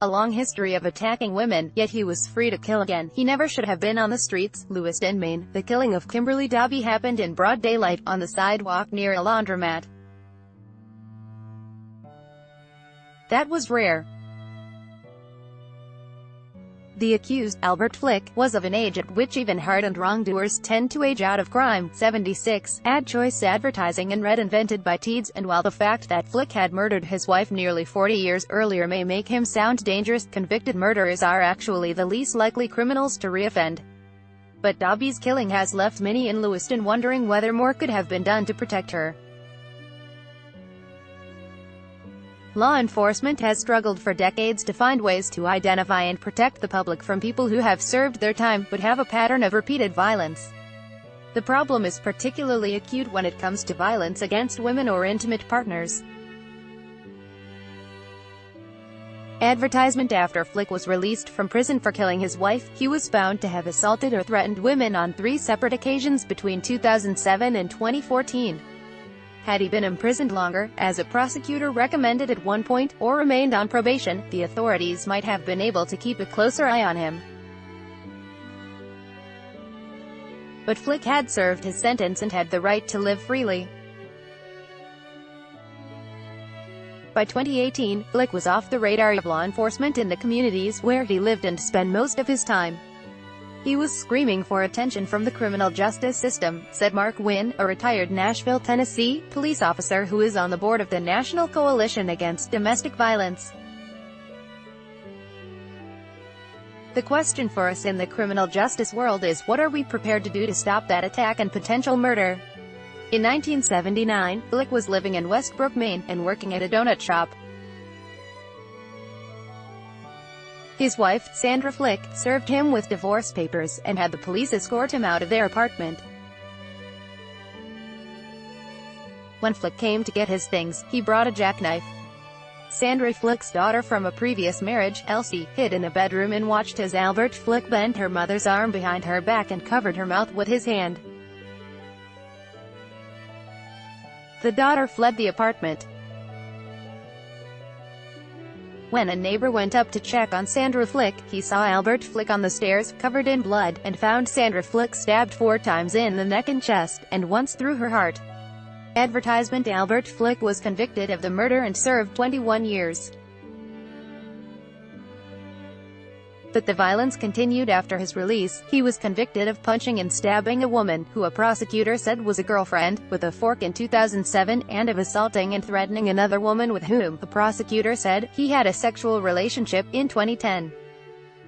a long history of attacking women, yet he was free to kill again. He never should have been on the streets. Lewiston, Maine. The killing of Kimberly Dobbie happened in broad daylight, on the sidewalk near a laundromat. That was rare. The accused, Albert Flick, was of an age at which even hardened wrongdoers tend to age out of crime. 76. Ad choice advertising and red invented by teens, and while the fact that Flick had murdered his wife nearly 40 years earlier may make him sound dangerous, convicted murderers are actually the least likely criminals to reoffend. But Dobbie's killing has left many in Lewiston wondering whether more could have been done to protect her. Law enforcement has struggled for decades to find ways to identify and protect the public from people who have served their time, but have a pattern of repeated violence. The problem is particularly acute when it comes to violence against women or intimate partners. Advertisement. After Flick was released from prison for killing his wife, he was found to have assaulted or threatened women on 3 separate occasions between 2007 and 2014. Had he been imprisoned longer, as a prosecutor recommended at one point, or remained on probation, the authorities might have been able to keep a closer eye on him. But Flick had served his sentence and had the right to live freely. By 2018, Flick was off the radar of law enforcement in the communities where he lived and spent most of his time. He was screaming for attention from the criminal justice system, said Mark Wynn, a retired Nashville, Tennessee, police officer who is on the board of the National Coalition Against Domestic Violence. The question for us in the criminal justice world is, what are we prepared to do to stop that attack and potential murder? In 1979, Flick was living in Westbrook, Maine, and working at a donut shop. His wife, Sandra Flick, served him with divorce papers, and had the police escort him out of their apartment. When Flick came to get his things, he brought a jackknife. Sandra Flick's daughter from a previous marriage, Elsie, hid in a bedroom and watched as Albert Flick bent her mother's arm behind her back and covered her mouth with his hand. The daughter fled the apartment. When a neighbor went up to check on Sandra Flick, he saw Albert Flick on the stairs, covered in blood, and found Sandra Flick stabbed 4 times in the neck and chest, and once through her heart. Advertisement. Albert Flick was convicted of the murder and served 21 years. But the violence continued after his release. He was convicted of punching and stabbing a woman, who a prosecutor said was a girlfriend, with a fork in 2007, and of assaulting and threatening another woman with whom, the prosecutor said, he had a sexual relationship, in 2010.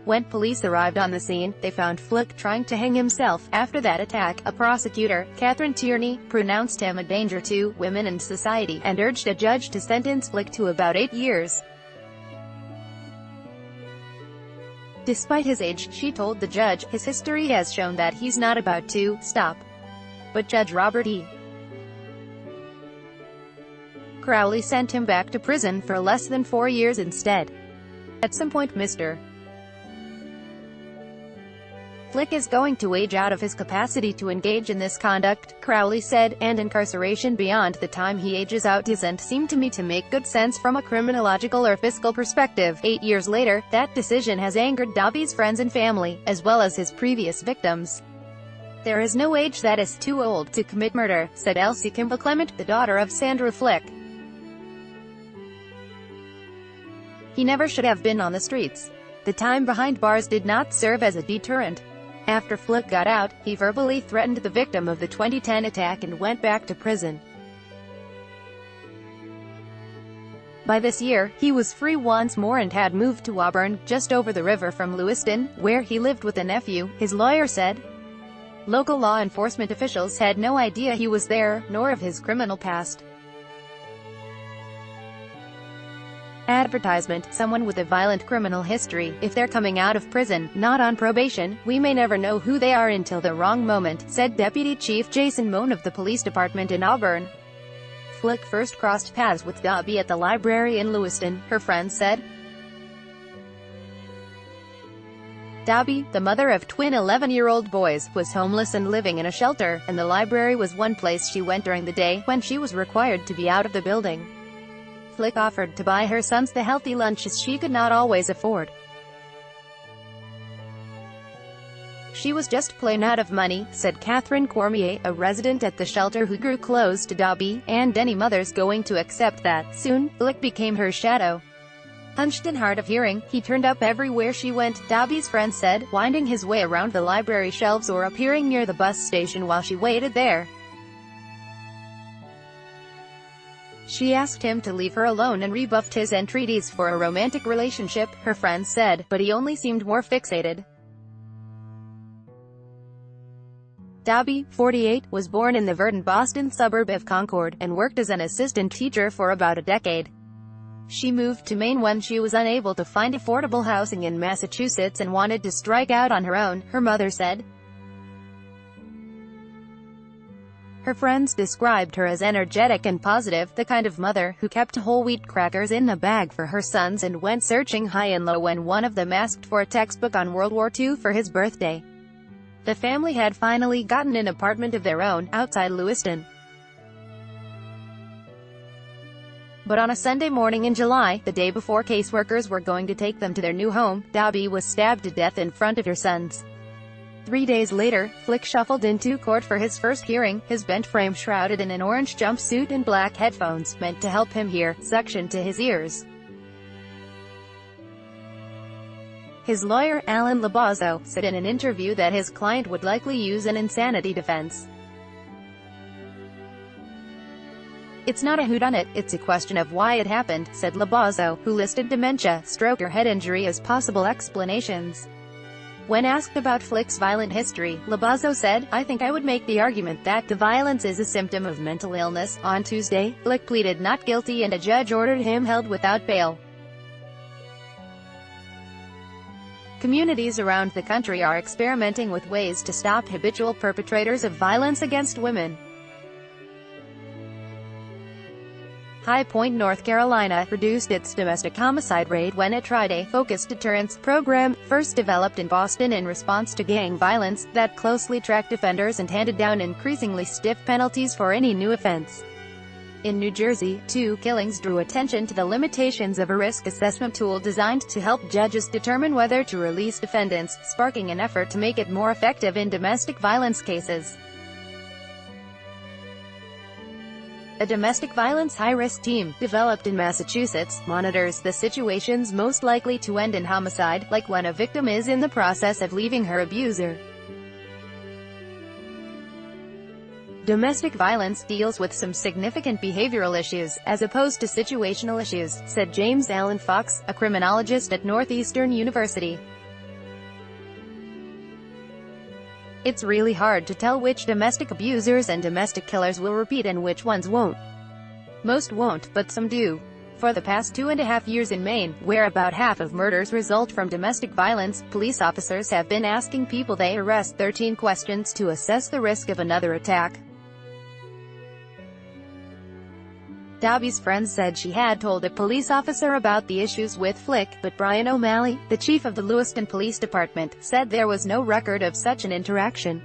When police arrived on the scene, they found Flick trying to hang himself. After that attack, a prosecutor, Catherine Tierney, pronounced him a danger to women and society, and urged a judge to sentence Flick to about 8 years. Despite his age, she told the judge, his history has shown that he's not about to stop. But Judge Robert E. Crowley sent him back to prison for less than 4 years instead. At some point, Mr. Flick is going to age out of his capacity to engage in this conduct, Crowley said, and incarceration beyond the time he ages out doesn't seem to me to make good sense from a criminological or fiscal perspective. 8 years later, that decision has angered Dobbie's friends and family, as well as his previous victims. There is no age that is too old to commit murder, said Elsie Kimball Clement, the daughter of Sandra Flick. He never should have been on the streets. The time behind bars did not serve as a deterrent. After Flick got out, he verbally threatened the victim of the 2010 attack and went back to prison. By this year, he was free once more and had moved to Auburn, just over the river from Lewiston, where he lived with a nephew, his lawyer said. Local law enforcement officials had no idea he was there, nor of his criminal past. Advertisement. Someone with a violent criminal history, if they're coming out of prison, not on probation, we may never know who they are until the wrong moment, said Deputy Chief Jason Moan of the police department in Auburn. Flick first crossed paths with Dobbie at the library in Lewiston, her friends said. Dobbie, the mother of twin 11-year-old boys, was homeless and living in a shelter, and the library was one place she went during the day, when she was required to be out of the building. Flick offered to buy her sons the healthy lunches she could not always afford. "She was just plain out of money," said Catherine Cormier, a resident at the shelter who grew close to Dobby, "and any mother's going to accept that. Soon, Flick became her shadow. Hunched and hard of hearing, he turned up everywhere she went," Dobby's friend said, winding his way around the library shelves or appearing near the bus station while she waited there. She asked him to leave her alone and rebuffed his entreaties for a romantic relationship, her friend said, but he only seemed more fixated. Dobby, 48, was born in the verdant Boston suburb of Concord, and worked as an assistant teacher for about a decade. She moved to Maine when she was unable to find affordable housing in Massachusetts and wanted to strike out on her own, her mother said. Her friends described her as energetic and positive, the kind of mother who kept whole wheat crackers in a bag for her sons and went searching high and low when one of them asked for a textbook on World War II for his birthday. The family had finally gotten an apartment of their own, outside Lewiston. But on a Sunday morning in July, the day before caseworkers were going to take them to their new home, Dobby was stabbed to death in front of her sons. 3 days later, Flick shuffled into court for his first hearing, his bent frame shrouded in an orange jumpsuit and black headphones, meant to help him hear, suctioned to his ears. His lawyer, Alan Labazzo, said in an interview that his client would likely use an insanity defense. "It's not a whodunit, it's a question of why it happened," said Labazzo, who listed dementia, stroke or head injury as possible explanations. When asked about Flick's violent history, Labazzo said, "I think I would make the argument that the violence is a symptom of mental illness." On Tuesday, Flick pleaded not guilty and a judge ordered him held without bail. Communities around the country are experimenting with ways to stop habitual perpetrators of violence against women. High Point, North Carolina, reduced its domestic homicide rate when it tried a focused deterrence program, first developed in Boston in response to gang violence, that closely tracked offenders and handed down increasingly stiff penalties for any new offense. In New Jersey, 2 killings drew attention to the limitations of a risk assessment tool designed to help judges determine whether to release defendants, sparking an effort to make it more effective in domestic violence cases. A domestic violence high-risk team, developed in Massachusetts, monitors the situations most likely to end in homicide, like when a victim is in the process of leaving her abuser. Domestic violence deals with some significant behavioral issues, as opposed to situational issues, said James Allen Fox, a criminologist at Northeastern University. "It's really hard to tell which domestic abusers and domestic killers will repeat and which ones won't. Most won't, but some do. For the past 2.5 years in Maine, where about half of murders result from domestic violence, police officers have been asking people they arrest 13 questions to assess the risk of another attack." Dobby's friend said she had told a police officer about the issues with Flick, but Brian O'Malley, the chief of the Lewiston Police Department, said there was no record of such an interaction.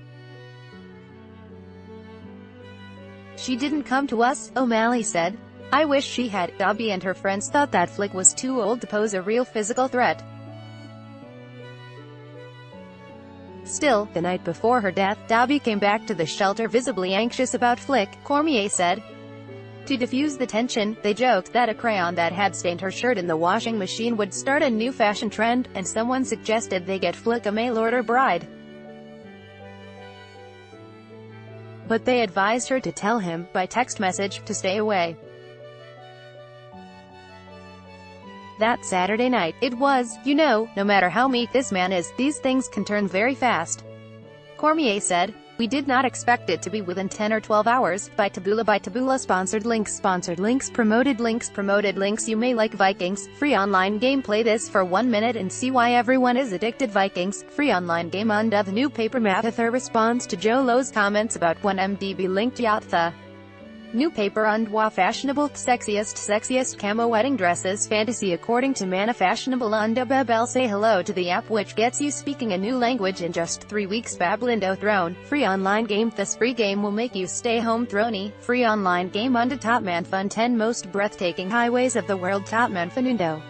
"She didn't come to us," O'Malley said. "I wish she had." Dobby and her friends thought that Flick was too old to pose a real physical threat. Still, the night before her death, Dobby came back to the shelter visibly anxious about Flick, Cormier said. To diffuse the tension, they joked that a crayon that had stained her shirt in the washing machine would start a new fashion trend, and someone suggested they get Flick a mail-order bride. But they advised her to tell him, by text message, to stay away. That Saturday night, it was, "You know, no matter how meek this man is, these things can turn very fast," Cormier said. "We did not expect it to be within 10 or 12 hours. By Taboola sponsored links, promoted links. You may like Vikings, free online game. Play this for 1 minute and see why everyone is addicted. Vikings, free online game. Under the new paper Mathather responds to Joe Lowe's comments about 1MDB linked Yatha. New paper und wa fashionable, sexiest camo wedding dresses fantasy according to Mana Fashionable und Bebel. Say hello to the app which gets you speaking a new language in just 3 weeks. Bablindo Throne, free online game. This free game will make you stay home throny. Free online game und Top Man Fun 10 most breathtaking highways of the world. Top Man Fanundo.